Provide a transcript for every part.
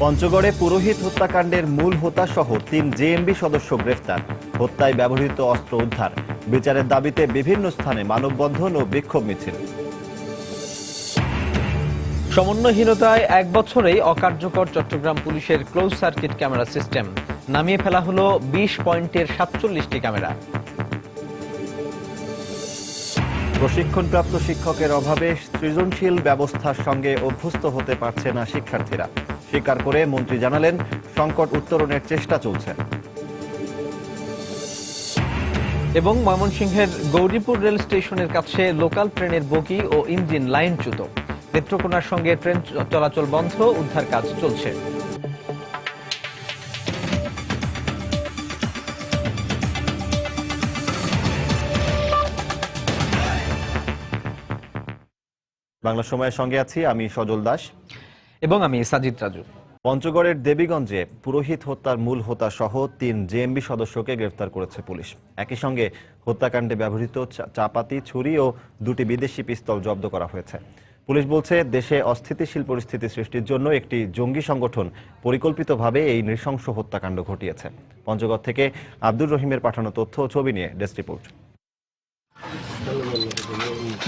পঞ্চগড়ে পুরোহিত হত্যাকাণ্ডের মূল হোতাসহ ৩ জেএমবি সদস্য গ্রেফতার। হত্যায় ব্যবহৃত অস্ত্র উদ্ধার। বিচারের দাবিতে বিভিন্ন স্থানে মানববন্ধন ও বিক্ষোভ মিছিল। সমন্বয়হীনতায় ১ বছরেই অকার্যকর চট্টগ্রাম পুলিশের ক্লোজ সার্কিট ক্যামেরা সিস্টেম। নামিয়ে ফেলা হলো ২০ পয়েন্টের ৪৭টি ক্যামেরা। প্রশিক্ষণপ্রাপ্ত শিক্ষকের অভাবে সৃজনশীল ব্যবস্থার সঙ্গে অভ্যস্ত হতে পারছে না শিক্ষার্থীরা। স্বীকার করে মন্ত্রী জানালেন, সংকট উত্তরণের চেষ্টা চলছে। এবং ময়মনসিংহের গৌরীপুর রেল স্টেশনের কাছে লোকাল ট্রেনের বগি ও ইঞ্জিন লাইনচ্যুত। নেত্রকোনার সঙ্গে ট্রেন চলাচল বন্ধ, উদ্ধার কাজ চলছে। বাংলা সময়ের সঙ্গে আছি আমি সজল দাস এবং আমি সাজিদ রাজু। পঞ্চগড়ের দেবীগঞ্জে পুরোহিত হত্যার মূল হোতা সহ ৩ জেএমবি সদস্যকে গ্রেফতার করেছে পুলিশ। একই সঙ্গে হত্যাকাণ্ডে ব্যবহৃত চাপাতি, ছুরি ও ২টি বিদেশি পিস্তল জব্দ করা হয়েছে। পুলিশ বলছে, দেশে অস্থিতিশীল পরিস্থিতি সৃষ্টির জন্য একটি জঙ্গি সংগঠন পরিকল্পিতভাবে এই নৃশংস হত্যাকাণ্ড ঘটিয়েছে। পঞ্চগড় থেকে আব্দুর রহিমের পাঠানো তথ্য ও ছবি নিয়ে ডেস্ক রিপোর্ট।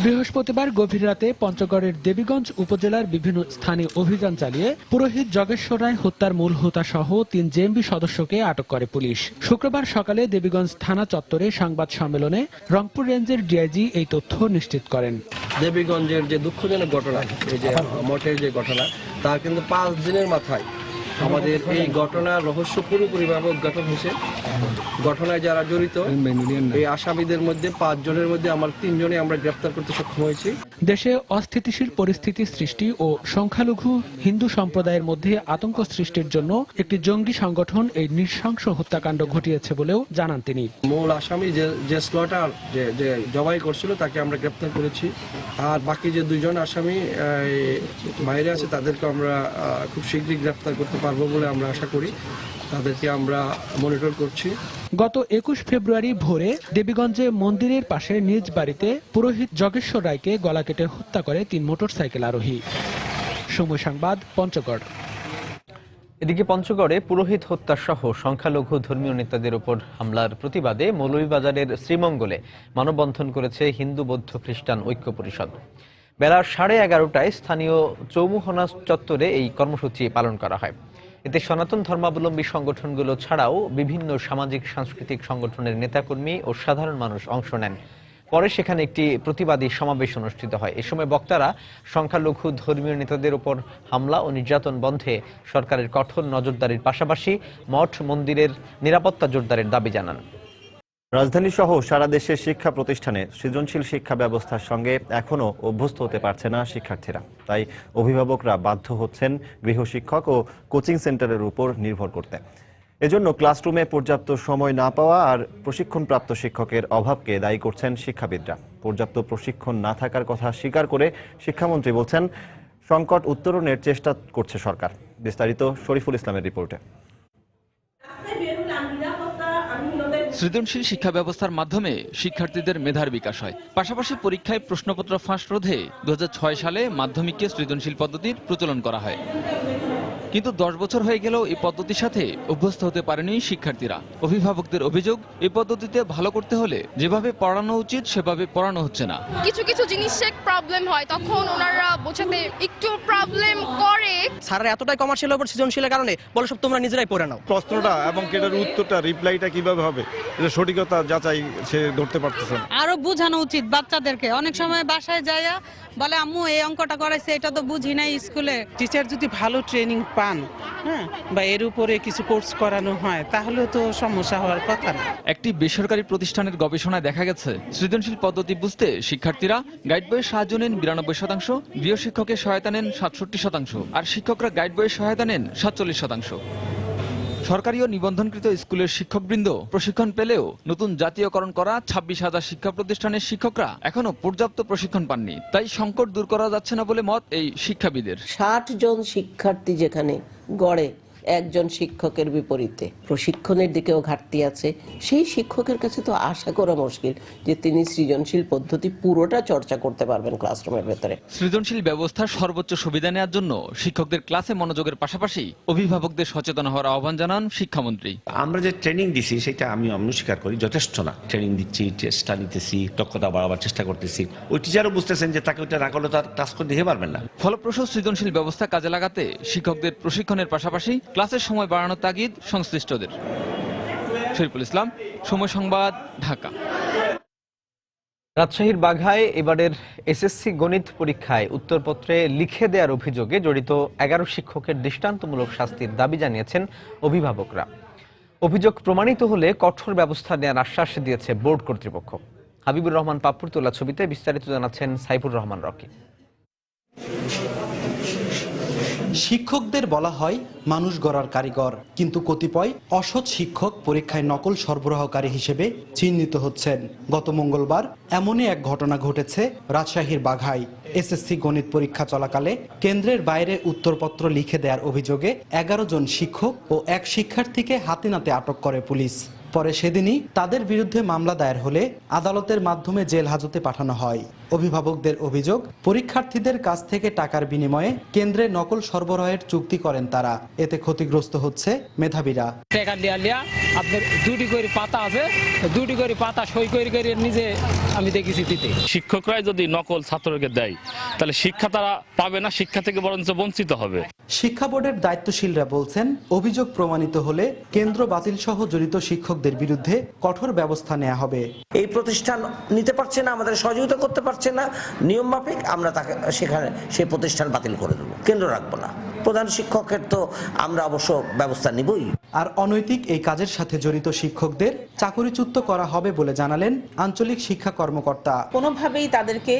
বৃহস্পতিবার গভীর রাতে পঞ্চগড়ের দেবীগঞ্জ উপজেলার বিভিন্ন স্থানে অভিযান চালিয়ে পুরোহিত জগেশ্বর রায় হত্যার মূল হোতা সহ ৩ জেএমবি সদস্যকে আটক করে পুলিশ। শুক্রবার সকালে দেবীগঞ্জ থানা চত্বরে সংবাদ সম্মেলনে রংপুর রেঞ্জের ডিআইজি এই তথ্য নিশ্চিত করেন। দেবীগঞ্জের যে দুঃখজনক ঘটনা, এই যে মঠের যে ঘটনা, তা কিন্তু 5 দিনের মাথায় আমাদের এই ঘটনার রহস্য পুরোপুরিভাবে উদ্ঘাটন হয়েছে। ঘটনায় যারা জড়িত এই আসামিদের মধ্যে 5 জনের মধ্যে আমার 3 জনে আমরা গ্রেফতার করতে সক্ষম হয়েছি। দেশে অস্থিতিশীল পরিস্থিতি সৃষ্টি ও সংখ্যালঘু হিন্দু সম্প্রদায়ের মধ্যে আতঙ্ক সৃষ্টির জন্য একটি জঙ্গি সংগঠন এই নৃশংস হত্যাকাণ্ড ঘটিয়েছে বলেও জানান তিনি। মূল আসামি যে স্লটার যে জবাই করছিল তাকে আমরা গ্রেফতার করেছি। আর বাকি যে 2 জন আসামি বাইরে আছে তাদেরকে আমরা খুব শীঘ্রই গ্রেফতার করতে পারবো বলে আমরা আশা করি। তাদেরকে আমরা মনিটর করছি। গত ২১ ফেব্রুয়ারি ভোরে দেবীগঞ্জে মন্দিরের পাশে নিজ বাড়িতে পুরোহিত জগেশ্বর রায়কে গলা কেটে হত্যা করে ৩ মোটরসাইকেল আরোহী। সময় সংবাদ, পঞ্চগড়। এদিকে পঞ্চগড়ে পুরোহিত হত্যা সহ সংখ্যালঘু ধর্মীয় নেতাদের উপর হামলার প্রতিবাদে মৌলভীবাজারের শ্রীমঙ্গলে মানববন্ধন করেছে হিন্দু বৌদ্ধ খ্রিস্টান ঐক্য পরিষদ। বেলা 11:30টায় স্থানীয় চৌমুহনা চত্বরে এই কর্মসূচি পালন করা হয়। এতে সনাতন ধর্মাবলম্বী সংগঠনগুলো ছাড়াও বিভিন্ন সামাজিক সাংস্কৃতিক সংগঠনের নেতাকর্মী ও সাধারণ মানুষ অংশ নেন। পরে সেখানে একটি প্রতিবাদী সমাবেশ অনুষ্ঠিত হয়। এ সময় বক্তারা সংখ্যালঘু ধর্মীয় নেতাদের উপর হামলা ও নির্যাতন বন্ধে সরকারের কঠোর নজরদারির পাশাপাশি মঠ মন্দিরের নিরাপত্তা জোরদারের দাবি জানান। রাজধানী সহ সারা দেশের শিক্ষা প্রতিষ্ঠানে সৃজনশীল শিক্ষা ব্যবস্থার সঙ্গে এখনও অভ্যস্ত হতে পারছে না শিক্ষার্থীরা। তাই অভিভাবকরা বাধ্য হচ্ছেন গৃহশিক্ষক ও কোচিং সেন্টারের উপর নির্ভর করতে। এজন্য ক্লাসরুমে পর্যাপ্ত সময় না পাওয়া আর প্রশিক্ষণপ্রাপ্ত শিক্ষকের অভাবকে দায়ী করছেন শিক্ষাবিদরা। পর্যাপ্ত প্রশিক্ষণ না থাকার কথা স্বীকার করে শিক্ষামন্ত্রী বলছেন, সংকট উত্তরণের চেষ্টা করছে সরকার। বিস্তারিত শরীফুল ইসলামের রিপোর্টে। সৃজনশীল শিক্ষা ব্যবস্থার মাধ্যমে শিক্ষার্থীদের মেধার বিকাশ হয়। পাশাপাশি পরীক্ষায় প্রশ্নপত্র ফাঁস রোধে ২০০৬ সালে মাধ্যমিককে সৃজনশীল পদ্ধতির প্রচলন করা হয়। কিন্তু 10 বছর হয়ে গেলেও এই পদ্ধতির সাথে অভ্যস্ত হতে পারেনি শিক্ষার্থীরা। অভিভাবকদের অভিযোগ, এই পদ্ধতিতে ভালো করতে হলে যেভাবে পড়ানো উচিত সেভাবে পড়ানো হচ্ছে না। কিছু কিছু জিনিসে প্রবলেম হয়, তখন ওনারা বোঝাতে একটু প্রবলেম করে। স্যাররা এতটাই কমার্শিয়াল উপর সৃজনশীলের কারণে বলে সব তোমরা নিজেরাই পড়ে নাও। প্রশ্নটা এবং এটার উত্তরটা রিপ্লাইটা কিভাবে হবে, এটা সঠিকতা যাচাই সে ধরতে পারতেছে না। আরো বোঝানো উচিত বাচ্চাদেরকে। অনেক সময় বাসায় যাইয়া বলে, আম্মু এই অঙ্কটা করাইছে, এটা তো বুঝি নাই স্কুলে। টিচার যদি ভালো ট্রেনিং পান, হ্যাঁ, বা এর উপরে কিছু কোর্স করানো হয়, তাহলে তো সমস্যা হওয়ার কথা না। একটি বেসরকারি প্রতিষ্ঠানের গবেষণায় দেখা গেছে, সৃজনশীল পদ্ধতি বুঝতে শিক্ষার্থীরা গাইড বইয়ের সাহায্য নেন ৯২%, গৃহশিক্ষকের সহায়তা নেন ৬৭%, আর শিক্ষকরা গাইড বইয়ের সহায়তা নেন ৪৭%। সরকারি ও নিবন্ধনকৃত স্কুলের শিক্ষকবৃন্দ প্রশিক্ষণ পেলেও নতুন জাতীয়করণ করা ২৬,০০০ শিক্ষা প্রতিষ্ঠানের শিক্ষকরা এখনো পর্যাপ্ত প্রশিক্ষণ পাননি। তাই সংকট দূর করা যাচ্ছে না বলে মত এই শিক্ষাবিদের। ৬০ জন শিক্ষার্থী যেখানে গড়ে একজন শিক্ষকের বিপরীতে প্রশিক্ষণের দিকেও ঘাটতি আছে। সেই শিক্ষকের কাছে তো আশা করা মুশকিল যে তিনি সৃজনশীল পদ্ধতি পুরোটা চর্চা করতে পারবেন ক্লাসরুমের ভেতরে। সৃজনশীল ব্যবস্থার সর্বোচ্চ সুবিধা নেওয়ার জন্য শিক্ষকদের ক্লাসে মনোযোগের পাশাপাশি অভিভাবকদের সচেতন হওয়ার আহ্বান জানান শিক্ষামন্ত্রী। আমরা যে ট্রেনিং দিছি সেটা আমি অস্বীকার করি, যথেষ্ট না। ট্রেনিং দিচ্ছি, চেষ্টা নিতেছি, দক্ষতা বাড়াবার চেষ্টা করতেছি। ওই টিচারও বুঝতেছেন যে তাকে ওইটা না করলে তার ক্লাস করে দিতে পারবেন না। ফলপ্রসূ সৃজনশীল ব্যবস্থা কাজে লাগাতে শিক্ষকদের প্রশিক্ষণের পাশাপাশি ক্লাসের সময় বাড়ানোর তাগিদ সংশ্লিষ্টদের। শরীফুল ইসলাম, সময় সংবাদ, ঢাকা। রাজশাহীর বাঘায় এবারের এসএসসি গণিত পরীক্ষায় উত্তরপত্রে লিখে দেওয়ার অভিযোগে জড়িত 11 শিক্ষকের দৃষ্টান্তমূলক শাস্তির দাবি জানিয়েছেন অভিভাবকরা। অভিযোগ প্রমাণিত হলে কঠোর ব্যবস্থা নেওয়ার আশ্বাস দিয়েছে বোর্ড কর্তৃপক্ষ। হাবিবুর রহমান পাপ্পুর তোলা ছবিতে বিস্তারিত জানাচ্ছেন সাইফুর রহমান রকি। শিক্ষকদের বলা হয় মানুষ গড়ার কারিগর, কিন্তু কতিপয় অসৎ শিক্ষক পরীক্ষায় নকল সরবরাহকারী হিসেবে চিহ্নিত হচ্ছেন। গত মঙ্গলবার এমনই এক ঘটনা ঘটেছে রাজশাহীর বাঘায়। এসএসসি গণিত পরীক্ষা চলাকালে কেন্দ্রের বাইরে উত্তরপত্র লিখে দেওয়ার অভিযোগে 11 জন শিক্ষক ও এক শিক্ষার্থীকে হাতে নাতে আটক করে পুলিশ। পরে সেদিনই তাদের বিরুদ্ধে মামলা দায়ের হলে আদালতের মাধ্যমে জেল হাজতে পাঠানো হয়। অভিভাবকদের অভিযোগ, পরীক্ষার্থীদের কাছ থেকে টাকার বিনিময়ে কেন্দ্রে নকল সরবরাহের চুক্তি করেন তারা। এতে ক্ষতিগ্রস্ত হচ্ছে মেধাবীরা। টাকা দিয়া আপনার 2টি করে পাতা আছে, 2টি করে পাতা সই করে নিজে আমি দেখেছি দিতে। শিক্ষকরাই যদি নকল ছাত্রকে দেয় তাহলে শিক্ষা তারা পাবে না, শিক্ষা থেকে বরঞ্চ বঞ্চিত হবে। শিক্ষা বোর্ডের দায়িত্বশীলরা বলছেন, অভিযোগ প্রমাণিত হলে কেন্দ্র বাতিল সহ জড়িত শিক্ষকদের বিরুদ্ধে কঠোর ব্যবস্থা নেওয়া হবে। এই প্রতিষ্ঠান নিতে পারছে না, আমাদের সহযোগিতা করতে পারছে না নিয়ম মাফিক, আমরা তাকে সেখানে সেই প্রতিষ্ঠান বাতিল করে দেবো, কেন্দ্র রাখবো না। প্রধান শিক্ষকের তো আমরা অবশ্য ব্যবস্থা নিবই। আর অনৈতিক এই কাজের সাথে জড়িত শিক্ষকদের চাকরিচ্যুত করা হবে বলে জানালেন আঞ্চলিক শিক্ষা কর্মকর্তা। কোনোভাবেই তাদেরকে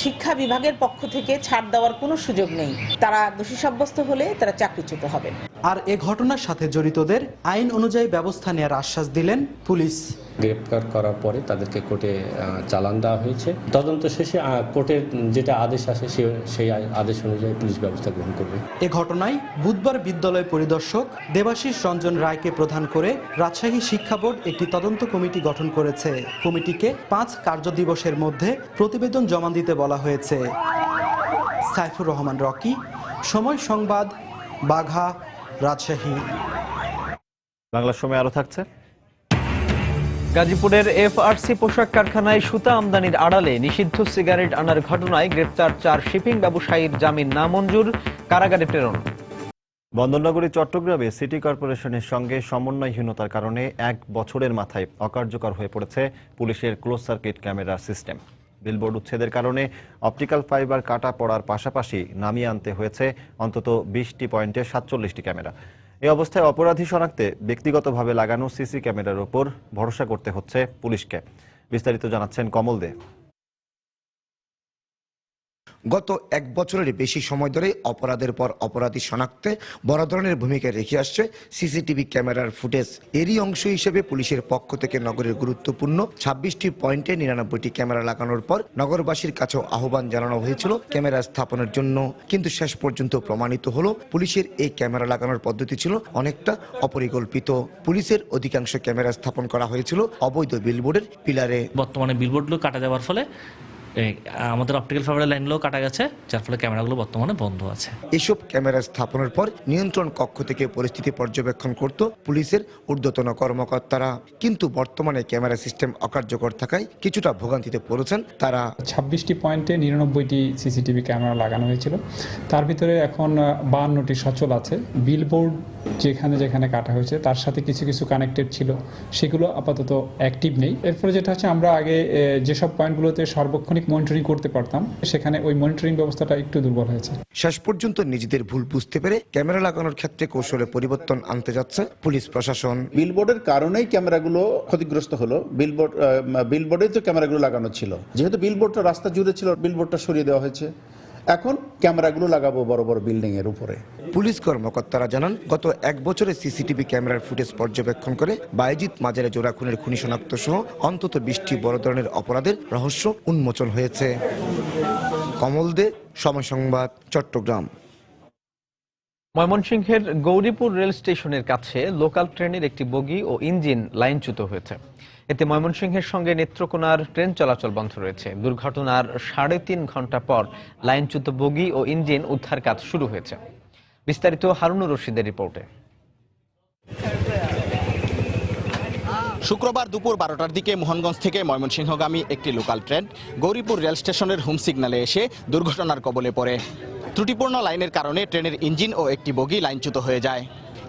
শিক্ষা বিভাগের পক্ষ থেকে ছাড় দেওয়ার কোনো সুযোগ নেই। তারা দোষী সাব্যস্ত হলে তারা চাকরিচ্যুত হবেন। আর এ ঘটনার সাথে জড়িতদের আইন অনুযায়ী ব্যবস্থা নেওয়ার আশ্বাস দিলেন পুলিশ। গ্রেপ্তার করার পরে তাদেরকে কোর্টে চালান দেওয়া হয়েছে। তদন্ত শেষে কোর্টের যেটা আদেশ আসে সেই আদেশ অনুযায়ী পুলিশ ব্যবস্থা গ্রহণ করবে। এ ঘটনায় বুধবার বিদ্যালয় পরিদর্শক দেবাশিস রঞ্জন রায়কে প্রধান করে রাজশাহী শিক্ষা বোর্ড একটি তদন্ত কমিটি গঠন করেছে। কমিটিকে 5 কার্যদিবসের মধ্যে প্রতিবেদন জমা দিতে বলা হয়েছে। সাইফুর রহমান রকি, সময় সংবাদ, বাঘা, রাজশাহী। বাংলা সময় আরো থাকছে। গাজীপুরের এফআরসি পোশাক কারখানায় সুতা আমদানির আড়ালে নিষিদ্ধ সিগারেট আনার ঘটনায় গ্রেপ্তার 4 শিপিং ব্যবসায়ীর জামিন নামঞ্জুর, কারাগারে প্রেরণ। বন্দরনগরী চট্টগ্রামে সিটি কর্পোরেশনের সঙ্গে সমন্বয়হীনতার কারণে 1 বছরের মাথায় অকার্যকর হয়ে পড়েছে পুলিশের close circuit camera system. Billboard উচ্ছেদের কারণে অপটিক্যাল ফাইবার কাটা পড়ার পাশাপাশি নামিয়ে আনতে হয়েছে অন্তত 20টি পয়েন্টে 47টি ক্যামেরা। এই অবস্থায় অপরাধী শনাক্তে ব্যক্তিগতভাবে লাগানো সিসি ক্যামেরার উপর ভরসা করতে হচ্ছে পুলিশকে। বিস্তারিত জানাচ্ছেন কমল দে। গত 1 বছরের বেশি সময় ধরে অপরাধের পর অপরাধী শনাক্তে বড় ধরনের ভূমিকা রেখে আসছে সিসিটিভি ক্যামেরার ফুটেজ। এরই অংশ হিসেবে পুলিশের পক্ষ থেকে নগরের গুরুত্বপূর্ণ 26টি পয়েন্টে 99টি ক্যামেরা লাগানোর পর নগরবাসীর কাছেও আহ্বান জানানো হয়েছিল ক্যামেরা স্থাপনের জন্য। কিন্তু শেষ পর্যন্ত প্রমাণিত হলো পুলিশের এই ক্যামেরা লাগানোর পদ্ধতি ছিল অনেকটা অপরিকল্পিত। পুলিশের অধিকাংশ ক্যামেরা স্থাপন করা হয়েছিল অবৈধ বিলবোর্ডের পিলারে। বর্তমানে বিলবোর্ডগুলো কাটা যাওয়ার ফলে আমাদের অপটিক্যাল ফাইবারের লাইনগুলো কাটা গেছে, যার ফলে ক্যামেরাগুলো বর্তমানে বন্ধ আছে। এসব ক্যামেরা স্থাপনের পর নিয়ন্ত্রণ কক্ষ থেকে পরিস্থিতি পর্যবেক্ষণ করত পুলিশের ঊর্ধ্বতন কর্মকর্তারা। কিন্তু বর্তমানে ক্যামেরা সিস্টেম অকার্যকর থাকায় কিছুটা ভোগান্তিতে পড়েছেন তারা। 26টি পয়েন্টে 99টি সিসিটিভি ক্যামেরা লাগানো হয়েছিল। তার ভিতরে এখন 52টি সচল আছে। বিলবোর্ড যেখানে যেখানে কাটা হয়েছে তার সাথে কিছু কিছু কানেক্টেড ছিল, সেগুলো আপাতত অ্যাক্টিভ নেই। এরপরে যেটা হচ্ছে, আমরা আগে যেসব পয়েন্টগুলোতে সার্বক্ষণিক মনিটরিং করতে পারতাম, সেখানে ওই মনিটরিং ব্যবস্থাটা একটু দুর্বল হয়েছে। শেষ পর্যন্ত নিজেদের ভুল বুঝতে পেরে ক্যামেরা লাগানোর ক্ষেত্রে কৌশলে পরিবর্তন আনতে যাচ্ছে পুলিশ প্রশাসন। বিলবোর্ডের কারণেই ক্যামেরাগুলো ক্ষতিগ্রস্ত হলো। বিলবোর্ডে তো ক্যামেরাগুলো লাগানো ছিল, যেহেতু বিলবোর্ডটা রাস্তা জুড়ে ছিল, বিলবোর্ডটা সরিয়ে দেওয়া হয়েছে। এখন ক্যামেরাগুলো লাগাবো বড় বড় বিল্ডিং এর উপরে। পুলিশ কর্মকর্তারা জানান, গত 1 বছরে সিসিটিভি ক্যামেরার ফুটেজ পর্যবেক্ষণ করে বায়েজিৎ মাজারে জোড়া খুনের খুনি শনাক্ত সহ অন্তত 20টি বড় ধরনের অপরাধের রহস্য উন্মোচন হয়েছে। কমল দে, সময় সংবাদ, চট্টগ্রাম। ময়মনসিংহের গৌরীপুর রেল স্টেশনের কাছে লোকাল ট্রেনের একটি বগি ও ইঞ্জিন লাইনচ্যুত হয়েছে। এতে ময়মনসিংহের সঙ্গে নেত্রকোনার ট্রেন চলাচল বন্ধ রয়েছে। দুর্ঘটনার 3.5 ঘন্টা পর লাইনচ্যুত বগি ও ইঞ্জিন উদ্ধার কাজ শুরু হয়েছে। বিস্তারিত হারুনুর রশিদের রিপোর্টে। শুক্রবার দুপুর 12টার দিকে মোহনগঞ্জ থেকে ময়মনসিংহগামী একটি লোকাল ট্রেন গৌরীপুর রেল স্টেশনের হোম সিগন্যালে এসে দুর্ঘটনার কবলে পড়ে। ত্রুটিপূর্ণ লাইনের কারণে ট্রেনের ইঞ্জিন ও একটি বগি লাইনচ্যুত হয়ে যায়।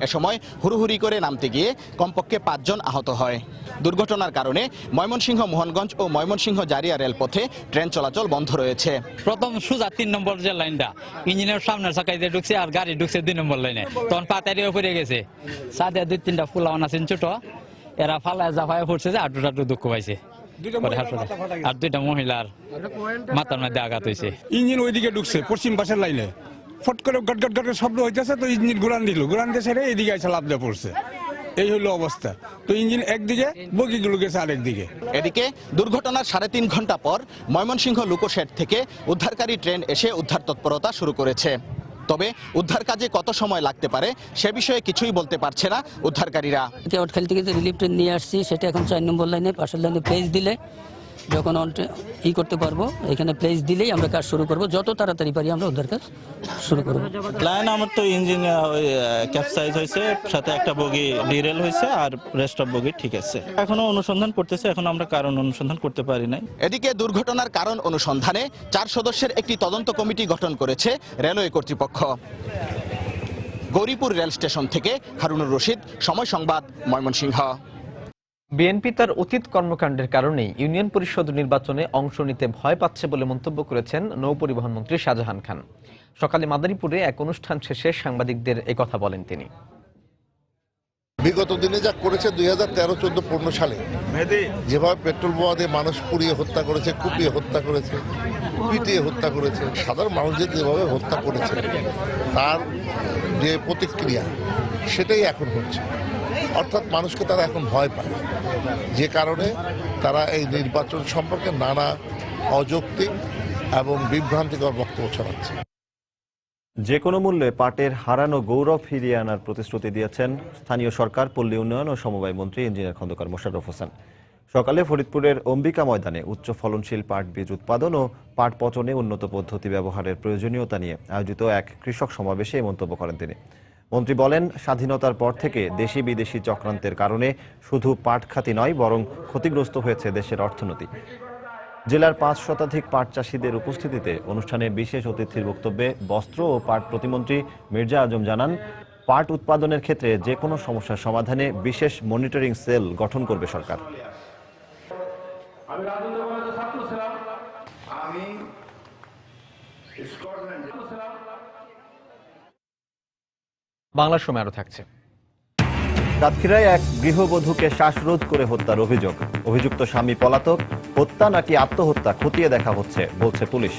এ সময় হুড়োহুড়ি করে নামতে গিয়ে কমপক্ষে 5 জন আহত হয়। দুর্ঘটনার কারণে ময়মনসিংহ মোহনগঞ্জ ও ময়মনসিংহ জারিয়া রেলপথে ট্রেন চলাচল বন্ধ রয়েছে। প্রথম সোজা 3 নম্বর যে লাইনটা ইঞ্জিনের সামনের চাকায় যে ঢুকছে আর গাড়ি ঢুকছে 2 নম্বর লাইনে, তখন পাতারিও পড়ে গেছে। সাথে 2-3টা ফুলাওয়ান আছেন ছোট, এরা ফালায় জাফায় পড়ছে যে আটু দুঃখ পাইছে। আর 2টা মহিলার মাথার মধ্যে আঘাত হয়েছে। ইঞ্জিন ওইদিকে ঢুকছে পশ্চিম পাশের লাইনে, ফট করে গট গট গট শব্দ হইতেছে, তো ইঞ্জিন ঘুরান দিয়ে সেরে এইদিকে এসে লাভ দিয়ে পড়ছে। এই হলো অবস্থা। তো ইঞ্জিন একদিকে, বগিগুলো গেছে আরেকদিকে। এদিকে দুর্ঘটনার 3.5 ঘন্টা পর ময়মনসিংহ লোকোশেড থেকে উদ্ধারকারী ট্রেন এসে উদ্ধার তৎপরতা শুরু করেছে। তবে উদ্ধার কাজে কত সময় লাগতে পারে সে বিষয়ে কিছুই বলতে পারছে না উদ্ধারকারীরা। কেওটখাল থেকে যে রিলিফ ট্রেন নিয়ে আসছি সেটা এখন 4 নম্বর লাইনে, পাশের লাইনে প্লেস দিলে যখন করতে পারবো, এখানে প্লেস দিলেই আমরা কাজ শুরু করব। যত তাড়াতাড়ি পারি আমরা উদ্ধার কাজ শুরু করব। লাইন আমার তো ইঞ্জিন ক্যাপসাইজ হয়েছে, সাথে একটা বগি ডিরেল হয়েছে, আর রেস্ট অফ বগি ঠিক আছে। এখনো অনুসন্ধান করতেছে, এখন আমরা কারণ অনুসন্ধান করতে পারি নাই। এদিকে দুর্ঘটনার কারণ অনুসন্ধানে 4 সদস্যের একটি তদন্ত কমিটি গঠন করেছে রেলওয়ে কর্তৃপক্ষ। গৌরীপুর রেল স্টেশন থেকে হারুনুর রশিদ, সময় সংবাদ, ময়মনসিংহ। বিএনপি তার অতীত কর্মকাণ্ডের কারণেই ইউনিয়ন পরিষদ নির্বাচনে অংশ নিতে ভয় পাচ্ছে বলে মন্তব্য করেছেন নৌপরিবহন মন্ত্রী শাহজাহান খান। সকালে মাদারীপুরে এক অনুষ্ঠান শেষে সাংবাদিকদের একথা বলেন তিনি। বিগত দিনে যা করেছে 2013-14-15 সালে যেভাবে পেট্রোল বোমা দিয়ে মানুষ পুড়িয়ে হত্যা করেছে, কুপিয়ে হত্যা করেছে, পিটিয়ে হত্যা করেছে, সাধারণ মানুষদের যেভাবে হত্যা করেছে, তার যে প্রতিক্রিয়া সেটাই এখন হচ্ছে। অর্থাৎ মানুষকে তারা এখন ভয় পায়, যে কারণে তারা এই নির্বাচন সম্পর্কে নানা অযৌক্তিক এবং বিভ্রান্তিকর বক্তব্য ছড়াচ্ছে। যে কোনো মূল্যে পাটের হারানো গৌরব ফিরিয়ে আনার প্রতিশ্রুতি দিয়েছেন স্থানীয় সরকার, পল্লী উন্নয়ন ও সমবায় মন্ত্রী ইঞ্জিনিয়ার খন্দকার মোশাররফ হোসেন। সকালে ফরিদপুরের অম্বিকা ময়দানে উচ্চ ফলনশীল পাট বীজ উৎপাদন ও পাট পচনে উন্নত পদ্ধতি ব্যবহারের প্রয়োজনীয়তা নিয়ে আয়োজিত এক কৃষক সমাবেশে এই মন্তব্য করেন তিনি। মন্ত্রী বলেন, স্বাধীনতার পর থেকে দেশি বিদেশি চক্রান্তের কারণে শুধু পাট খাতি নয়, বরং ক্ষতিগ্রস্ত হয়েছে দেশের অর্থনীতি। জেলার 5 শতাধিক পাট চাষিদের উপস্থিতিতে অনুষ্ঠানে বিশেষ অতিথির বক্তব্যে বস্ত্র ও পাট প্রতিমন্ত্রী মির্জা আজম জানান, পাট উৎপাদনের ক্ষেত্রে যে কোনো সমস্যার সমাধানে বিশেষ মনিটরিং সেল গঠন করবে সরকার। বাংলার সময় আরো থাকছে। সাতক্ষীরায় এক গৃহবধূকে শ্বাসরোধ করে হত্যার অভিযোগ। অভিযুক্ত স্বামী পলাতক। হত্যা নাকি আত্মহত্যা খতিয়ে দেখা হচ্ছে বলছে পুলিশ।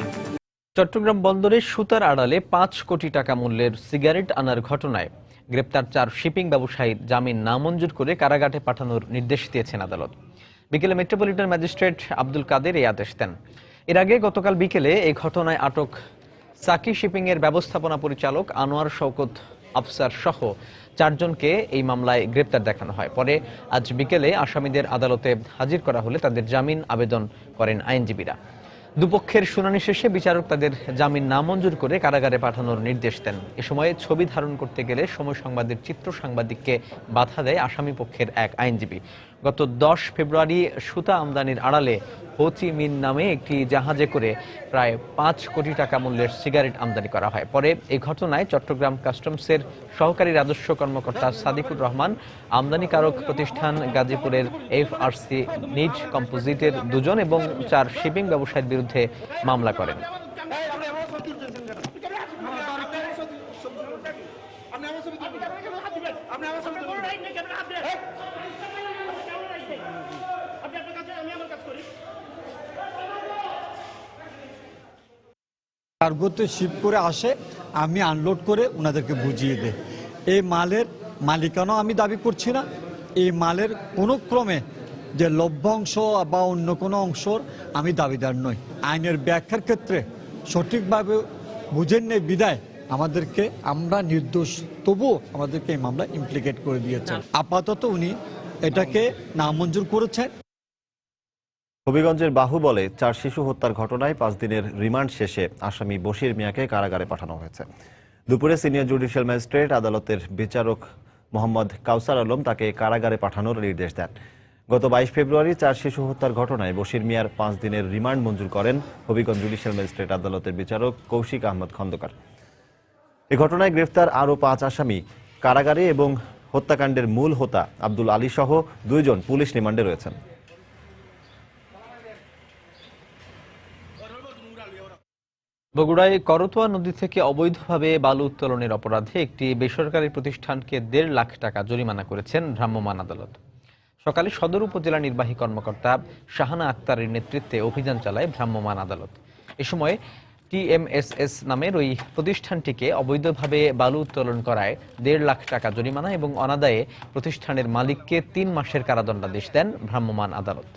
চট্টগ্রাম বন্দরে সুতার আড়ালে 5 কোটি টাকা মূল্যের সিগারেট আনার ঘটনায় গ্রেপ্তার 4 শিপিং ব্যবসায়ীর জামিন নামঞ্জুর করে কারাগারে পাঠানোর নির্দেশ দিয়েছেন আদালত। বিকেলে মেট্রোপলিটন ম্যাজিস্ট্রেট আব্দুল কাদের এই আদেশ দেন। এর আগে গতকাল বিকেলে এই ঘটনায় আটক সাকি শিপিং এর ব্যবস্থাপনা পরিচালক আনোয়ার শওকত আফসার সহ 4 জনকে এই মামলায় গ্রেপ্তার দেখানো হয়। পরে আজ বিকেলে আসামিদের আদালতে হাজির করা হলে তাদের জামিন আবেদন করেন আইনজীবীরা। দুপক্ষের শুনানি শেষে বিচারক তাদের জামিন নামঞ্জুর করে কারাগারে পাঠানোর নির্দেশ দেন। এ সময় ছবি ধারণ করতে গেলে সময় সংবাদের চিত্র সাংবাদিককে বাধা দেয় আসামি পক্ষের এক আইনজীবী। গত 10 ফেব্রুয়ারি সুতা আমদানির আড়ালে হো চি মিন নামে একটি জাহাজে করে প্রায় 5 কোটি টাকা মূল্যের সিগারেট আমদানি করা হয়। পরে এই ঘটনায় চট্টগ্রাম কাস্টমসের সহকারী রাজস্ব কর্মকর্তা সাদিকুর রহমান, আমদানিকারক প্রতিষ্ঠান গাজীপুরের FRC নিজ কম্পোজিটের 2 জন এবং 4 শিপিং ব্যবসায়ীর বিরুদ্ধে মামলা করেন। কার্গোতে শিপ করে আসে, আমি আনলোড করে ওনাদেরকে বুঝিয়ে দিই। এই মালের মালিকানা আমি দাবি করছি না, এই মালের কোনো ক্রমে যে লভ্যাংশ বা অন্য কোনো অংশর আমি দাবিদার নই। আইনের ব্যাখ্যার ক্ষেত্রে সঠিকভাবে বুঝেন নেই বিদায় আমাদেরকে, আমরা নির্দোষ, তবুও আমাদেরকে এই মামলা ইমপ্লিকেট করে দিয়েছেন। আপাতত উনি এটাকে নামঞ্জুর করেছেন। হবিগঞ্জের বাহুবলে 4 শিশু হত্যার ঘটনায় 5 দিনের রিমান্ড শেষে আসামি বশির মিয়াকে কারাগারে পাঠানো হয়েছে। দুপুরে সিনিয়র জুডিশিয়াল ম্যাজিস্ট্রেট আদালতের বিচারক মোহাম্মদ কাউসার আলম তাকে কারাগারে পাঠানোর নির্দেশ দেন। গত 22 ফেব্রুয়ারি 4 শিশু হত্যার ঘটনায় বশির মিয়ার 5 দিনের রিমান্ড মঞ্জুর করেন হবিগঞ্জ জুডিশিয়াল ম্যাজিস্ট্রেট আদালতের বিচারক কৌশিক আহমদ খন্দকার। এ ঘটনায় গ্রেফতার আরও 5 আসামি কারাগারে এবং হত্যাকাণ্ডের মূল হোতা আব্দুল আলী সহ 2 জন পুলিশ রিমান্ডে রয়েছেন। বগুড়ায় করতোয়া নদী থেকে অবৈধভাবে বালু উত্তোলনের অপরাধে একটি বেসরকারি প্রতিষ্ঠানকে 1.5 লাখ টাকা জরিমানা করেছেন ভ্রাম্যমাণ আদালত। সকালে সদর উপজেলা নির্বাহী কর্মকর্তা শাহানা আক্তারের নেতৃত্বে অভিযান চালায় ভ্রাম্যমাণ আদালত। এ সময় TMSS নামের ওই প্রতিষ্ঠানটিকে অবৈধভাবে বালু উত্তোলন করায় 1.5 লাখ টাকা জরিমানা এবং অনাদায়ে প্রতিষ্ঠানের মালিককে 3 মাসের কারাদণ্ডাদেশ দেন ভ্রাম্যমাণ আদালত।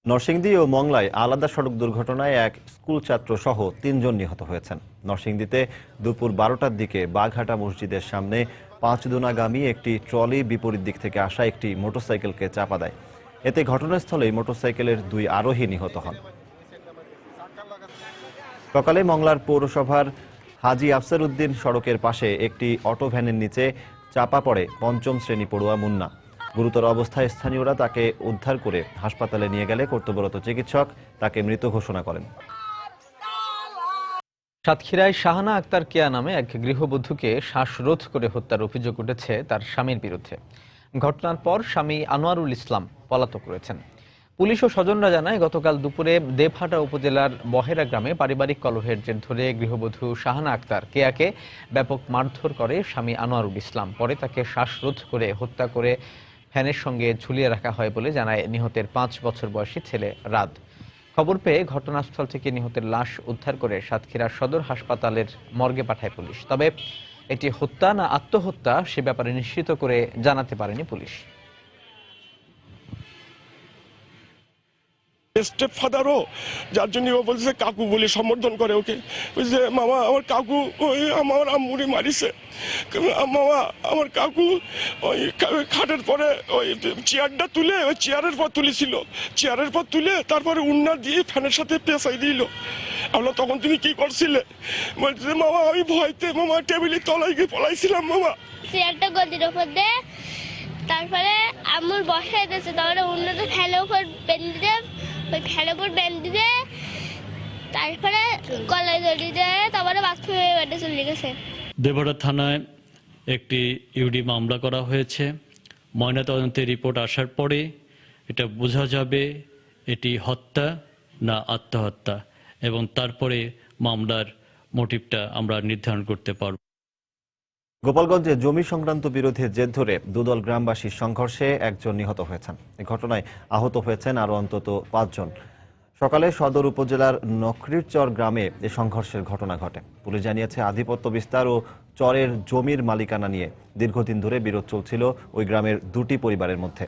নরসিংদী ও মংলায় আলাদা সড়ক দুর্ঘটনায় এক স্কুল ছাত্র সহ 3 জন নিহত হয়েছেন। নরসিংদীতে দুপুর 12টার দিকে বাঘহাটা মসজিদের সামনে 5 দুনাগামী একটি ট্রলি বিপরীত দিক থেকে আসা একটি মোটরসাইকেলকে চাপা দেয়। এতে ঘটনাস্থলেই মোটরসাইকেলের 2 আরোহী নিহত হন। সকালে মংলার পৌরসভার হাজী আফসার উদ্দিন সড়কের পাশে একটি অটো ভ্যানের নিচে চাপা পড়ে 5ম শ্রেণী পড়ুয়া মুন্না। গুরুতর অবস্থায় স্থানীয়রা তাকে উদ্ধার করে হাসপাতালে নিয়ে গেলে কর্তব্যরত চিকিৎসক তাকে মৃত ঘোষণা করেন। সাতক্ষীরায় শাহানা আক্তার কেয়া নামে এক গৃহবধূকে শ্বাসরোধ করে হত্যার অভিযোগ উঠেছে তার স্বামীর বিরুদ্ধে। ঘটনার পর স্বামী আনোয়ারুল ইসলাম পলাতক রয়েছেন। পুলিশ ও স্বজনরা জানায় গতকাল দুপুরে দেবহাটা উপজেলার বহেরা গ্রামে পারিবারিক কলহের জের ধরে গৃহবধূ শাহানা আক্তার কেয়াকে ব্যাপক মারধর করে স্বামী আনোয়ারুল ইসলাম। পরে তাকে শ্বাসরোধ করে হত্যা করে ফ্যানের সঙ্গে ঝুলিয়ে রাখা হয় বলে জানায় নিহতের 5 বছর বয়সী ছেলে রাত। খবর পেয়ে ঘটনাস্থল থেকে নিহতের লাশ উদ্ধার করে সাতক্ষীরা সদর হাসপাতালের মর্গে পাঠায় পুলিশ। তবে এটি হত্যা না আত্মহত্যা সে ব্যাপারে নিশ্চিত করে জানাতে পারেনি পুলিশ। স্টেপ ফাদারও, যার জন্য ও বলছে কাকু বলে সম্বোধন করে ওকে, বুঝছে মামা আমার কাকু ওই আমার আম্মুরি মারিছে, মামা আমার কাকু ওই খাটের পরে ওই চেয়ারটা তুলে ওই চেয়ারের পর তুলেছিল, চেয়ারের পর তুলে তারপরে উন্না দিয়ে ফ্যানের সাথে পেঁচাই দিল। আমরা তখন তুমি কি করছিলে? বলছে মামা আমি ভয়তে মামা টেবিলের তলায় গিয়ে পলাইছিলাম মামা। চেয়ারটা গদির ওপর দে, তারপরে আম্মুর বসাই দিয়েছে, তারপরে উন্নাটা ফ্যানের উপর বেঁধে দেয়, ওই ফ্যানের উপর বেঁধে দেয়, তারপরে কলাই জড়িয়ে দেয়, তারপরে বাথরুমে বেডে চলে গেছে। দেবহাটা থানায় একটি ইউডি মামলা করা হয়েছে। ময়নাতদন্তের রিপোর্ট আসার পরে এটা বোঝা যাবে এটি হত্যা না আত্মহত্যা, এবং তারপরে মামলার মোটিভটা আমরা নির্ধারণ করতে পারব। গোপালগঞ্জে জমি সংক্রান্ত বিরোধের জের ধরে দুদল গ্রামবাসীর সংঘর্ষে একজন নিহত হয়েছেন। এ ঘটনায় আহত হয়েছেন আরও অন্তত 5 জন। সকালে সদর উপজেলার নকরিরচর গ্রামে এ সংঘর্ষের ঘটনা ঘটে। পুলিশ জানিয়েছে আধিপত্য বিস্তার ও চরের জমির মালিকানা নিয়ে দীর্ঘদিন ধরে বিরোধ চলছিল ওই গ্রামের 2টি পরিবারের মধ্যে।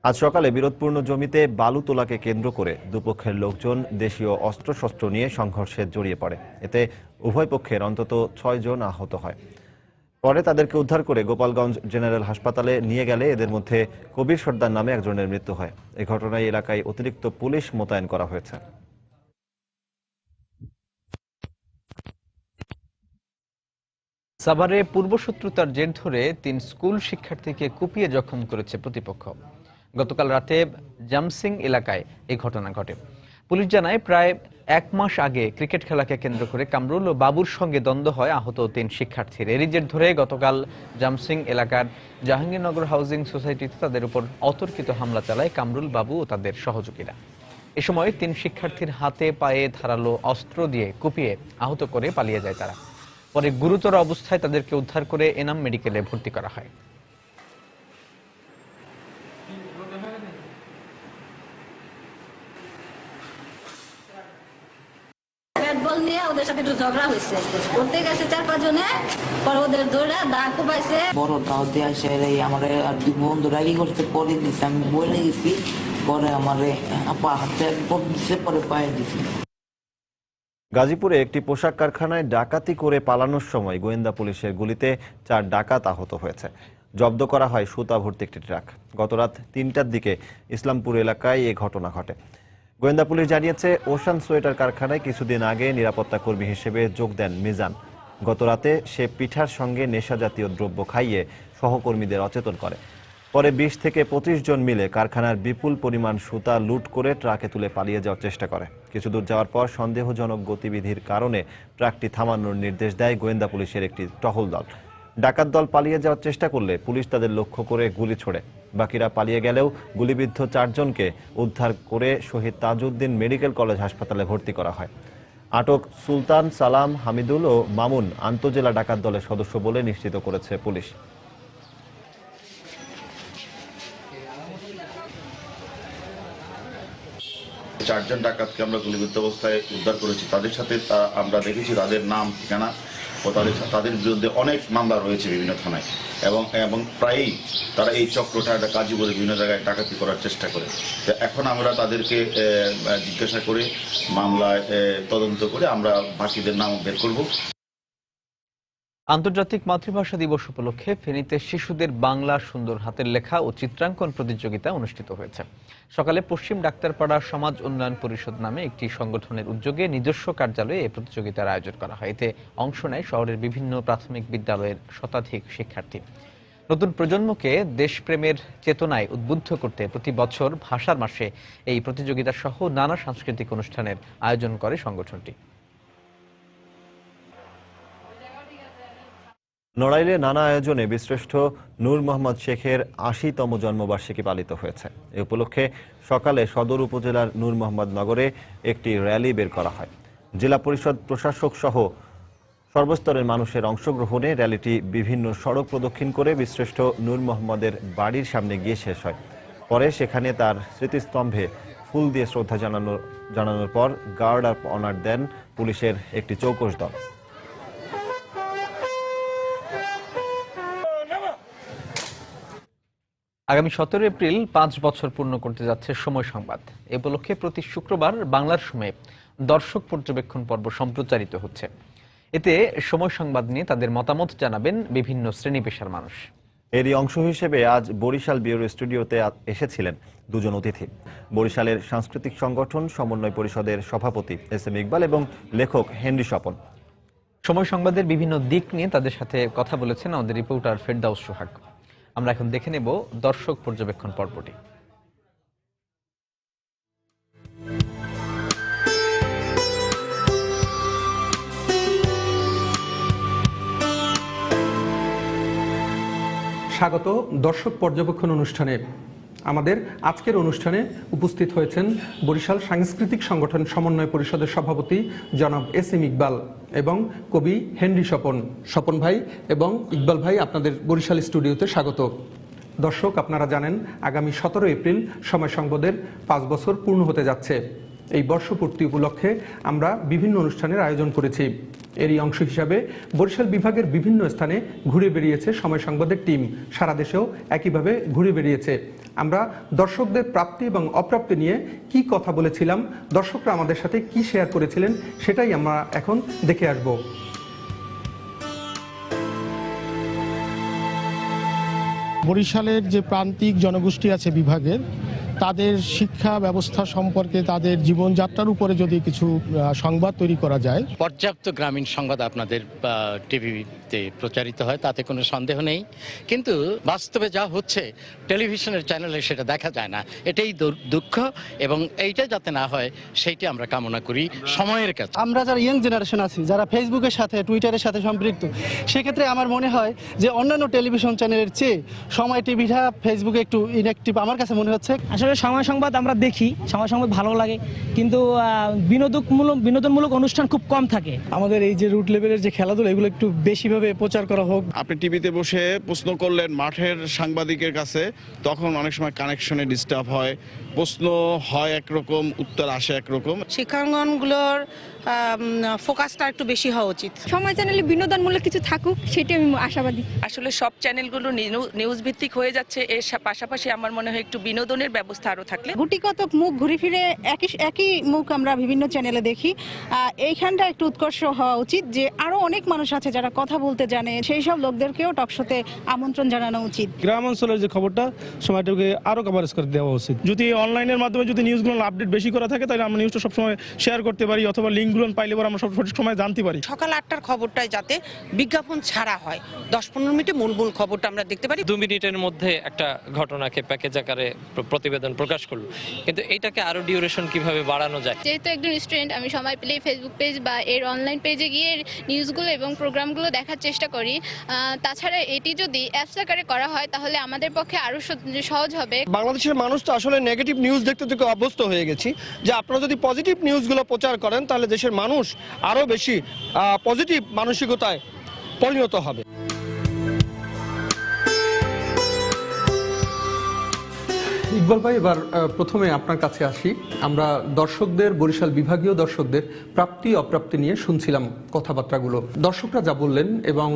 আজ সকালে বিরোধপূর্ণ জমিতে বালু তোলাকে কেন্দ্র করে দুপক্ষের লোকজন দেশীয় অস্ত্রশস্ত্র নিয়ে সংঘর্ষে জড়িয়ে পড়ে। এতে উভয় পক্ষের অন্তত 6 জন আহত হয়। পরে তাদেরকে উদ্ধার করে গোপালগঞ্জ জেনারেল হাসপাতালে নিয়ে গেলে এদের মধ্যে কবির সর্দার নামে একজনের মৃত্যু হয়। এই ঘটনায় এলাকায় অতিরিক্ত পুলিশ মোতায়েন করা হয়েছে। সাভারে পূর্বশত্রুতার জের ধরে 3 স্কুল শিক্ষার্থীকে কুপিয়ে জখম করেছে প্রতিপক্ষ। গতকাল রাতে জামসিং এলাকায় এই ঘটনা ঘটে। পুলিশ জানায় প্রায় 1 মাস আগে ক্রিকেট খেলাকে কেন্দ্র করে কামরুল ও বাবুর সঙ্গে দ্বন্দ্ব হয় আহত 3 শিক্ষার্থীর। এরই জের ধরে গতকাল জামসিং এলাকার জাহাঙ্গীরনগর হাউজিং সোসাইটিতে তাদের উপর অতর্কিত হামলা চালায় কামরুল, বাবু ও তাদের সহযোগীরা। এ সময় 3 শিক্ষার্থীর হাতে পায়ে ধারালো অস্ত্র দিয়ে কুপিয়ে আহত করে পালিয়ে যায় তারা। পরে গুরুতর অবস্থায় তাদেরকে উদ্ধার করে এনাম মেডিকেলে ভর্তি করা হয়। বল নিয়ে ওদের সাথে একটু ঝগড়া হয়েছে, করতে গেছে 4-5 জনে, পরে ওদের ধরে দা কোপাইছে। বড় দাওতে আসে আমার আর 2 বন্ধু রাগি করতে, পরে দিচ্ছে আমি বলে গেছি, পরে আমার আপা হাতে দিচ্ছে, পরে পায়ে দিচ্ছে। গাজীপুরে একটি পোশাক কারখানায় ডাকাতি করে পালানোর সময় গোয়েন্দা পুলিশের গুলিতে 4 ডাকাত আহত হয়েছে। জব্দ করা হয় সুতা ভর্তি একটি ট্রাক। গতরাত 3টার দিকে ইসলামপুর এলাকায় এ ঘটনা ঘটে। গোয়েন্দা পুলিশ জানিয়েছে, ওশান সোয়েটার কারখানায় কিছুদিন আগে নিরাপত্তা কর্মী হিসেবে যোগ দেন মিজান। গতরাতে সে পিঠার সঙ্গে নেশা জাতীয় দ্রব্য খাইয়ে সহকর্মীদের অচেতন করে। পরে 20 থেকে 25 জন মিলে কারখানার বিপুল পরিমাণ সুতা লুট করে ট্রাকে তুলে পালিয়ে যাওয়ার চেষ্টা করে। কিছু দূর যাওয়ার পর সন্দেহজনক গতিবিধির কারণে ট্রাকটি থামানোর নির্দেশ দেয় গোয়েন্দা পুলিশের একটি টহল দল। ডাকাত দল পালিয়ে যাওয়ার চেষ্টা করলে পুলিশ তাদের লক্ষ্য করে গুলি ছোড়ে। বাকিরা পালিয়ে গেলেও গুলিবিদ্ধ 4 জনকে উদ্ধার করে শহীদ তাজউদ্দিন মেডিকেল কলেজ হাসপাতালে ভর্তি করা হয়। আটক সুলতান, সালাম, হামিদুল ও মামুন আন্তজেলা ডাকাত দলের সদস্য বলে নিশ্চিত করেছে পুলিশ। চারজন ডাকাতকে আমরা গুলিবিদ্ধ অবস্থায় উদ্ধার করেছি। তাদের সাথে আমরা দেখেছি তাদের নাম, ঠিকানা ও তাদের বিরুদ্ধে অনেক মামলা রয়েছে বিভিন্ন থানায়, এবং প্রায়ই তারা এই চক্রটা কাজী বলে বিভিন্ন জায়গায় ডাকাতি করার চেষ্টা করে। তো এখন আমরা তাদেরকে জিজ্ঞাসা করে মামলায় তদন্ত করে আমরা বাকিদের নাম বের করব। আন্তর্জাতিক মাতৃভাষা দিবস উপলক্ষে ফেনীতে শিশুদের বাংলা সুন্দর হাতের লেখা ও চিত্রাঙ্কন প্রতিযোগিতা অনুষ্ঠিত হয়েছে। সকালে পশ্চিম ডাক্তারপাড়া সমাজ উন্নয়ন পরিষদ নামে একটি সংগঠনের উদ্যোগে নিজস্ব কার্যালয়ে এই প্রতিযোগিতার আয়োজন করা হয়। এতে অংশ নেয় শহরের বিভিন্ন প্রাথমিক বিদ্যালয়ের শতাধিক শিক্ষার্থী। নতুন প্রজন্মকে দেশপ্রেমের চেতনায় উদ্বুদ্ধ করতে প্রতি বছর ভাষার মাসে এই প্রতিযোগিতা সহ নানা সাংস্কৃতিক অনুষ্ঠানের আয়োজন করে সংগঠনটি। নড়াইলে নানা আয়োজনে বীরশ্রেষ্ঠ নূর মোহাম্মদ শেখের ৮০তম জন্মবার্ষিকী পালিত হয়েছে। এ উপলক্ষে সকালে সদর উপজেলার নূর মোহাম্মদ নগরে একটি র্যালি বের করা হয়। জেলা পরিষদ প্রশাসক সহ সর্বস্তরের মানুষের অংশগ্রহণে র্যালিটি বিভিন্ন সড়ক প্রদক্ষিণ করে বীরশ্রেষ্ঠ নূর মোহাম্মদের বাড়ির সামনে গিয়ে শেষ হয়। পরে সেখানে তার স্মৃতিস্তম্ভে ফুল দিয়ে শ্রদ্ধা জানানোর পর গার্ড অফ অনার দেন পুলিশের একটি চৌকস দল। আগামী 17 এপ্রিল 5 বছর পূর্ণ করতে যাচ্ছে সময় সংবাদ। এ উপলক্ষে প্রতি শুক্রবার বাংলার সময়ে দর্শক পর্যবেক্ষণ পর্ব সম্প্রচারিত হচ্ছে। এতে সময় সংবাদ নিয়ে তাদের মতামত জানাবেন বিভিন্ন শ্রেণী পেশার মানুষ। এরই অংশ হিসেবে আজ বরিশাল ব্যুরো স্টুডিওতে এসেছিলেন দুজন অতিথি। বরিশালের সাংস্কৃতিক সংগঠন সমন্বয় পরিষদের সভাপতি এস.এম. ইকবাল এবং লেখক হেনরি স্বপন। সময় সংবাদের বিভিন্ন দিক নিয়ে তাদের সাথে কথা বলেছেন আমাদের রিপোর্টার ফেরদাউস সোহাগ। আমরা এখন দেখে নেব দর্শক পর্যবেক্ষণ পর্বটি। স্বাগত দর্শক পর্যবেক্ষণ অনুষ্ঠানে। আমাদের আজকের অনুষ্ঠানে উপস্থিত হয়েছেন বরিশাল সাংস্কৃতিক সংগঠন সমন্বয় পরিষদের সভাপতি জনাব এস.এম. ইকবাল এবং কবি হেনরি স্বপন। স্বপন ভাই এবং ইকবাল ভাই, আপনাদের বরিশাল স্টুডিওতে স্বাগত। দর্শক, আপনারা জানেন আগামী 17 এপ্রিল সময় সংবাদের 5 বছর পূর্ণ হতে যাচ্ছে। এই বর্ষপূর্তি উপলক্ষে আমরা বিভিন্ন অনুষ্ঠানের আয়োজন করেছি। এরই অংশ হিসাবে বরিশাল বিভাগের বিভিন্ন স্থানে ঘুরে বেরিয়েছে সময় সংবাদের টিম। সারা দেশেও একইভাবে ঘুরে বেরিয়েছে। আমরা দর্শকদের প্রাপ্তি এবং অপ্রাপ্তি নিয়ে কি কথা বলেছিলাম, দর্শকরা আমাদের সাথে কি শেয়ার করেছিলেন, সেটাই আমরা এখন দেখে আসব। বরিশালের যে প্রান্তিক জনগোষ্ঠী আছে বিভাগের, তাদের শিক্ষা ব্যবস্থা সম্পর্কে, তাদের জীবনযাত্রার উপরে যদি কিছু সংবাদ তৈরি করা যায়। পর্যাপ্ত গ্রামীণ সংবাদ আপনাদের টিভিতে প্রচারিত হয়, তাতে কোনো সন্দেহ নেই, কিন্তু বাস্তবে যা হচ্ছে টেলিভিশনের চ্যানেলে সেটা দেখা যায় না। এটাই দুঃখ, এবং এইটা যাতে না হয় সেইটা আমরা কামনা করি সময়ের কাছে। আমরা যারা ইয়াং জেনারেশন আছি, যারা ফেসবুকের সাথে টুইটারের সাথে সম্পৃক্ত, সেক্ষেত্রে আমার মনে হয় যে অন্যান্য টেলিভিশন চ্যানেলের চেয়ে সময় টিভিটা ফেসবুকে একটু ইনঅ্যাক্টিভ আমার কাছে মনে হচ্ছে। আসলে সময় সংবাদ আমরা দেখি, সময় সংবাদ ভালো লাগে, কিন্তু বিনোদনমূলক অনুষ্ঠান খুব কম থাকে। আমাদের এই যে রুট লেভেলের যে খেলাধুলা, এগুলো একটু বেশিভাবে প্রচার করা হোক। আপনি টিভিতে বসে প্রশ্ন করলেন মাঠের সাংবাদিকের কাছে, তখন অনেক সময় কানেকশনে ডিস্টার্ব হয়, প্রশ্ন হয় একরকম, উত্তর আসে একরকম। শিক্ষাঙ্গনগুলোর ফোকাসটা একটু বেশি হওয়া উচিত। সময় চ্যানেলে বিনোদনমূলক কিছু থাকুক, সেটাই আমি আশাবাদী। আসলে সব চ্যানেলগুলো নিউজ ভিত্তিক হয়ে যাচ্ছে, এর পাশাপাশি আমার মনে হয় একটু বিনোদনের ব্যবস্থা আরো থাকলে। গুটিকতক মুখ ঘুরে ফিরে একই মুখ আমরা বিভিন্ন চ্যানেলে দেখি। এইখানটা একটু উৎকর্ষ হওয়া উচিত যে আরো অনেক মানুষ আছে যারা কথা বলতে জানে, সেই সব লোকদেরকেও টকশোতে আমন্ত্রণ জানানো উচিত। গ্রাম অঞ্চলের যে খবরটা সময়টাকে আরো কভারেজ করে দেওয়া উচিত। যদি অনলাইনের মাধ্যমে যদি নিউজগুলো আপডেট বেশি করা থাকে তাহলে আমরা নিউজটা সবসময় শেয়ার করতে পারি, অথবা লিঙ্কগুলো পাইলে পরে আমরা সঠিক সময় জানতে পারি। সকাল 8টার খবরটাই যাতে বিজ্ঞাপন ছাড়া হয়, 10-15 মিনিটে মূল খবরটা আমরা দেখতে পারি। 2 মিনিটের মধ্যে একটা ঘটনাকে প্যাকেজ আকারে প্রতিবেদন প্রকাশ করলো, কিন্তু এইটাকে আরো ডিউরেশন কিভাবে বাড়ানো যায়। যেহেতু একজন স্টুডেন্ট, আমি সময় পেলেই ফেসবুক পেজ বা এর অনলাইন পেজে গিয়ে নিউজগুলো এবং প্রোগ্রামগুলো দেখার চেষ্টা করি। তাছাড়া এটি যদি অ্যাপস আকারে করা হয় তাহলে আমাদের পক্ষে আরো সহজ হবে। বাংলাদেশের মানুষ তো আসলে নেগেটিভ নিউজ দেখতে দেখতে অভ্যস্ত হয়ে গেছি, যে আপনারা যদি পজিটিভ নিউজগুলো প্রচার করেন তাহলে দেশের মানুষ আরো বেশি পজিটিভ মানসিকতায় পরিণত হবে। ইকবাল ভাই, এবার প্রথমে আপনার কাছে আসি। আমরা দর্শকদের, বরিশাল বিভাগীয় দর্শকদের প্রাপ্তি অপ্রাপ্তি নিয়ে শুনছিলাম কথাবার্তাগুলো। দর্শকরা যা বললেন এবং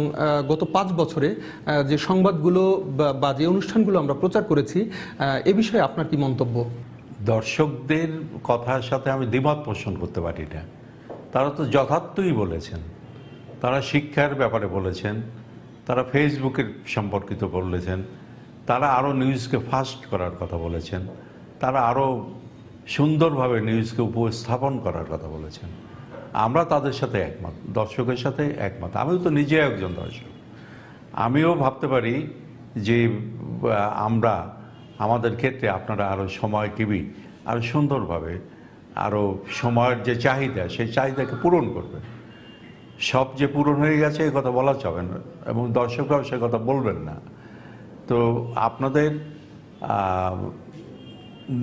গত 5 বছরে যে সংবাদগুলো বা যে অনুষ্ঠানগুলো আমরা প্রচার করেছি, এ বিষয়ে আপনার কি মন্তব্য? দর্শকদের কথার সাথে আমি দ্বিমত পোষণ করতে পারি না। তারা তো যথার্থই বলেছেন। তারা শিক্ষার ব্যাপারে বলেছেন, তারা ফেসবুকের সম্পর্কিত বলেছেন, তারা আরও নিউজকে ফাস্ট করার কথা বলেছেন, তারা আরও সুন্দরভাবে নিউজকে উপস্থাপন করার কথা বলেছেন। আমরা তাদের সাথে একমত, দর্শকের সাথে একমত। আমিও তো নিজে একজন দর্শক। আমিও ভাবতে পারি যে আমরা আমাদের ক্ষেত্রে আপনারা আরও সময় টিভি আরও সুন্দরভাবে, আরও সময়ের যে চাহিদা, সেই চাহিদাকে পূরণ করবে। সব যে পূরণ হয়ে গেছে এ কথা বলা যাবে না, এবং দর্শকরাও সে কথা বলবেন না। তো আপনাদের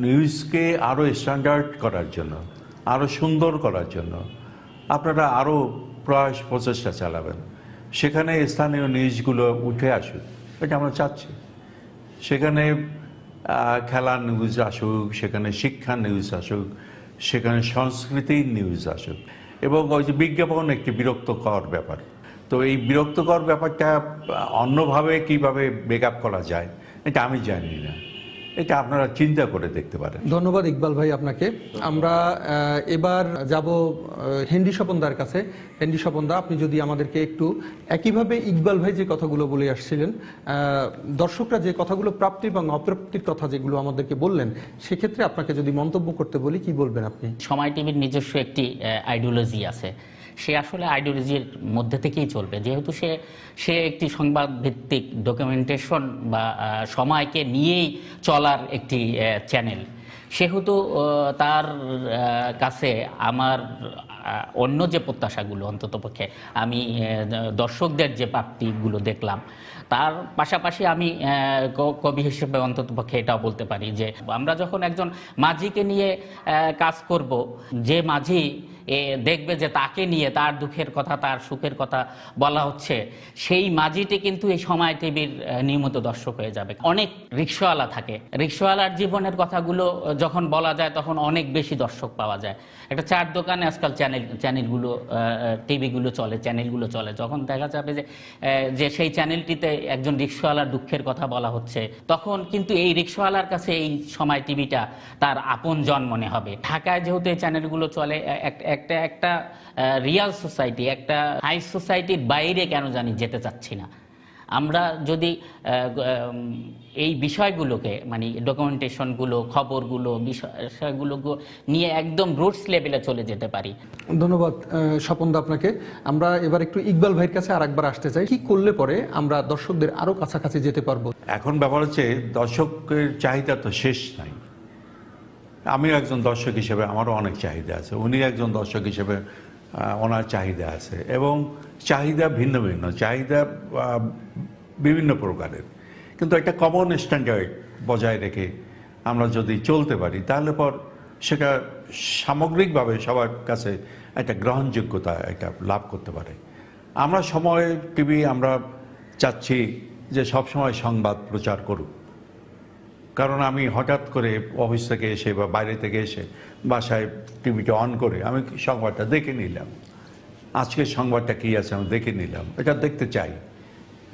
নিউজকে আরও স্ট্যান্ডার্ড করার জন্য, আরও সুন্দর করার জন্য আপনারা আরও প্রয়াস প্রচেষ্টা চালাবেন। সেখানে স্থানীয় নিউজগুলো উঠে আসুক, এটা আমরা চাচ্ছি। সেখানে খেলার নিউজ আসুক, সেখানে শিক্ষার নিউজ আসুক, সেখানে সংস্কৃতির নিউজ আসুক। এবং ওই যে বিজ্ঞাপন একটি বিরক্তকর ব্যাপার, তো এই বিরক্তকর ব্যাপারটা অন্যভাবে কিভাবে মেকআপ করা যায় এটা আমি জানি না, এটা আপনারা চিন্তা করে দেখতে পারেন। ধন্যবাদ ইকবাল ভাই আপনাকে। আমরা এবার যাব হেনরি স্বপনদার কাছে। হেনরি স্বপনদা, আপনি যদি আমাদেরকে একটু একইভাবে ইকবাল ভাই যে কথাগুলো বলে আসছিলেন, দর্শকরা যে কথাগুলো প্রাপ্তি এবং অপ্রাপ্তির কথা যেগুলো আমাদেরকে বললেন, সেক্ষেত্রে আপনাকে যদি মন্তব্য করতে বলি কি বলবেন আপনি? সময় টিভির নিজস্ব একটি আইডিওলজি আছে, সে আসলে আইডিওলজির মধ্যে থেকেই চলবে। যেহেতু সে একটি সংবাদ ভিত্তিক ডকুমেন্টেশন বা সময়কে নিয়েই চলার একটি চ্যানেল, সেহেতু তার কাছে আমার অন্য যে প্রত্যাশাগুলো, অন্ততপক্ষে আমি দর্শকদের যে প্রাপ্তিগুলো দেখলাম, তার পাশাপাশি আমি কবি হিসেবে অন্ততপক্ষে এটাও বলতে পারি যে আমরা যখন একজন মাঝিকে নিয়ে কাজ করব, যে মাঝি দেখবে যে তাকে নিয়ে তার দুঃখের কথা, তার সুখের কথা বলা হচ্ছে, সেই মাঝিটি কিন্তু এই সময় টিভির নিয়মিত দর্শক হয়ে যাবে। অনেক রিক্সাওয়ালা থাকে, রিক্সাওয়ালার জীবনের কথাগুলো যখন বলা যায় তখন অনেক বেশি দর্শক পাওয়া যায়। একটা চার দোকানে আজকাল চ্যানেলগুলো টিভিগুলো চলে, চ্যানেলগুলো চলে, যখন দেখা যাবে যে সেই চ্যানেলটিতে একজন রিক্সাওয়ালার দুঃখের কথা বলা হচ্ছে, তখন কিন্তু এই রিক্সাওয়ালার কাছে এই সময় টিভিটা তার আপনজন মনে হবে। ঢাকায় যেহেতু এই চ্যানেলগুলো চলে, একটা রিয়াল সোসাইটি, একটা হাই সোসাইটির বাইরে কেন জানি যেতে চাচ্ছি না। আমরা যদি এই বিষয়গুলোকে, মানে ডকুমেন্টেশনগুলো, খবরগুলো, বিষয়গুলো নিয়ে একদম রুটস লেভেলে চলে যেতে পারি। ধন্যবাদ স্বপনদা আপনাকে। আমরা এবার একটু ইকবাল ভাইয়ের কাছে আরেকবার আসতে চাই। কি করলে পরে আমরা দর্শকদের আরো কাছাকাছি যেতে পারবো? এখন ব্যাপার হচ্ছে দর্শকের চাহিদা তো শেষ নাই। আমি একজন দর্শক হিসেবে আমারও অনেক চাহিদা আছে, উনি একজন দর্শক হিসেবে ওনার চাহিদা আছে, এবং চাহিদা ভিন্ন ভিন্ন, চাহিদা বিভিন্ন প্রকারের। কিন্তু একটা কমন স্ট্যান্ডার্ড বজায় রেখে আমরা যদি চলতে পারি তাহলে পর সেটা সামগ্রিকভাবে সবার কাছে একটা গ্রহণযোগ্যতা একটা লাভ করতে পারে। আমরা সময় টিভি আমরা চাচ্ছি যে সবসময় সংবাদ প্রচার করুক, কারণ আমি হঠাৎ করে অফিস থেকে এসে বা বাইরে থেকে এসে বাসায় টিভিটা অন করে আমি সংবাদটা দেখে নিলাম, আজকের সংবাদটা কী আছে আমি দেখে নিলাম, এটা দেখতে চাই।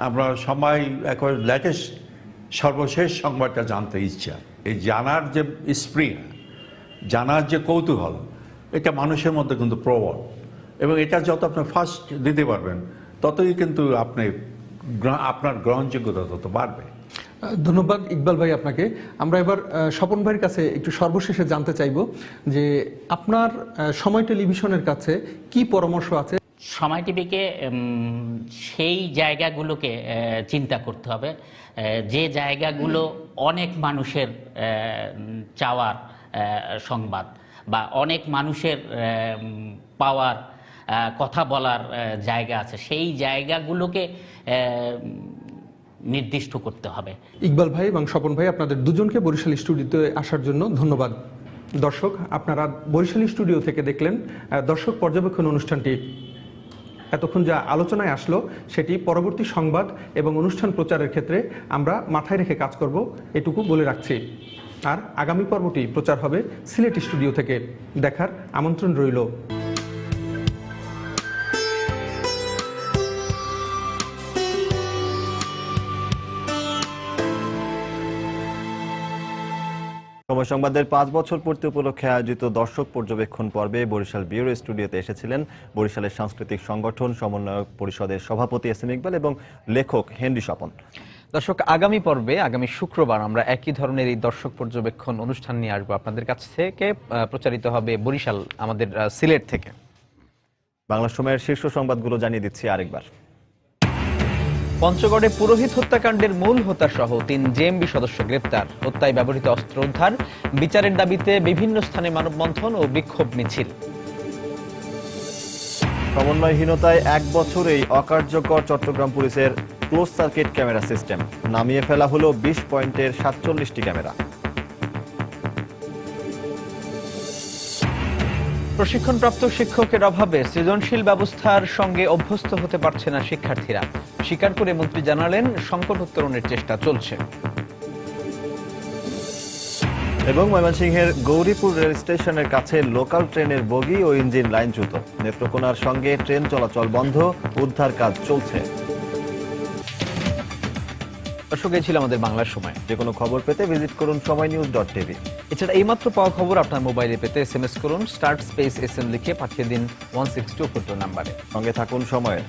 আমরা সবাই এখন লেটেস্ট সর্বশেষ সংবাদটা জানতে ইচ্ছা, এই জানার যে স্পৃহা, জানার যে কৌতূহল, এটা মানুষের মধ্যে কিন্তু প্রবল, এবং এটা যত আপনি ফার্স্ট দিতে পারবেন ততই কিন্তু আপনার গ্রহণযোগ্যতা তত বাড়বে। ধন্যবাদ ইকবাল ভাই আপনাকে। আমরা এবার স্বপন ভাইয়ের কাছে একটু সর্বশেষে জানতে চাইব যে আপনার সময় টেলিভিশনের কাছে কি পরামর্শ আছে? সময় টিভিকে সেই জায়গাগুলোকে চিন্তা করতে হবে, যে জায়গাগুলো অনেক মানুষের চাওয়ার সংবাদ বা অনেক মানুষের পাওয়ার কথা বলার জায়গা আছে, সেই জায়গাগুলোকে নির্দিষ্ট করতে হবে। ইকবাল ভাই এবং স্বপন ভাই, আপনাদের দুজনকে বরিশাল স্টুডিওতে আসার জন্য ধন্যবাদ। দর্শক, আপনারা বরিশাল স্টুডিও থেকে দেখলেন দর্শক পর্যবেক্ষণ অনুষ্ঠানটি। এতক্ষণ যা আলোচনায় আসলো সেটি পরবর্তী সংবাদ এবং অনুষ্ঠান প্রচারের ক্ষেত্রে আমরা মাথায় রেখে কাজ করব, এটুকু বলে রাখছি। আর আগামী পর্বটি প্রচার হবে সিলেট স্টুডিও থেকে। দেখার আমন্ত্রণ রইল। সময় সংবাদের 5 বছর পূর্তি উপলক্ষে আয়োজিত দর্শক পর্যবেক্ষণ পর্বে বরিশাল ব্যুরো স্টুডিওতে এসেছিলেন বরিশালের সাংস্কৃতিক সংগঠন সমন্বয়ক পরিষদের সভাপতি এসএম ইকবাল এবং লেখক হেনরি স্বপন। দর্শক, আগামী পর্বে আগামী শুক্রবার আমরা একই ধরনের এই দর্শক পর্যবেক্ষণ অনুষ্ঠান নিয়ে আসবো আপনাদের কাছ থেকে। প্রচারিত হবে বরিশাল, আমাদের সিলেট থেকে। বাংলা সময়ের শীর্ষ সংবাদগুলো জানিয়ে দিচ্ছি আরেকবার। পঞ্চগড়ে পুরোহিত হত্যাকাণ্ডের মূল হোতা সহ 3 জেএমবি সদস্য গ্রেপ্তার। হত্যায় ব্যবহৃত অস্ত্র উদ্ধার। বিচারের দাবিতে বিভিন্ন স্থানে মানববন্ধন ও বিক্ষোভ মিছিল। সমন্বয়হীনতায় 1 বছরেই অকার্যকর চট্টগ্রাম পুলিশের ক্লোজ সার্কিট ক্যামেরা সিস্টেম। নামিয়ে ফেলা হলো 20 পয়েন্টের 47টি ক্যামেরা। প্রশিক্ষণপ্রাপ্ত শিক্ষকের অভাবে সৃজনশীল ব্যবস্থার সঙ্গে অভ্যস্ত হতে পারছে না শিক্ষার্থীরা। স্বীকার করে মন্ত্রী জানালেন, সংকট উত্তরণের চেষ্টা চলছে। এবং ময়মনসিংহের গৌরীপুর রেল স্টেশনের কাছে লোকাল ট্রেনের বগি ও ইঞ্জিন লাইনচ্যুত। নেত্রকোনার সঙ্গে ট্রেন চলাচল বন্ধ, উদ্ধার কাজ চলছে। দর্শক, এই ছিল আমাদের বাংলার সময়। যে কোনো খবর পেতে ভিজিট করুন সময়নিউজ.tv। এছাড়া এইমাত্র পাওয়া খবর আপনার মোবাইলে পেতে SMS করুন *SN লিখে পাঠিয়ে দিন 16242 নাম্বারে। সঙ্গে থাকুন সময়ের।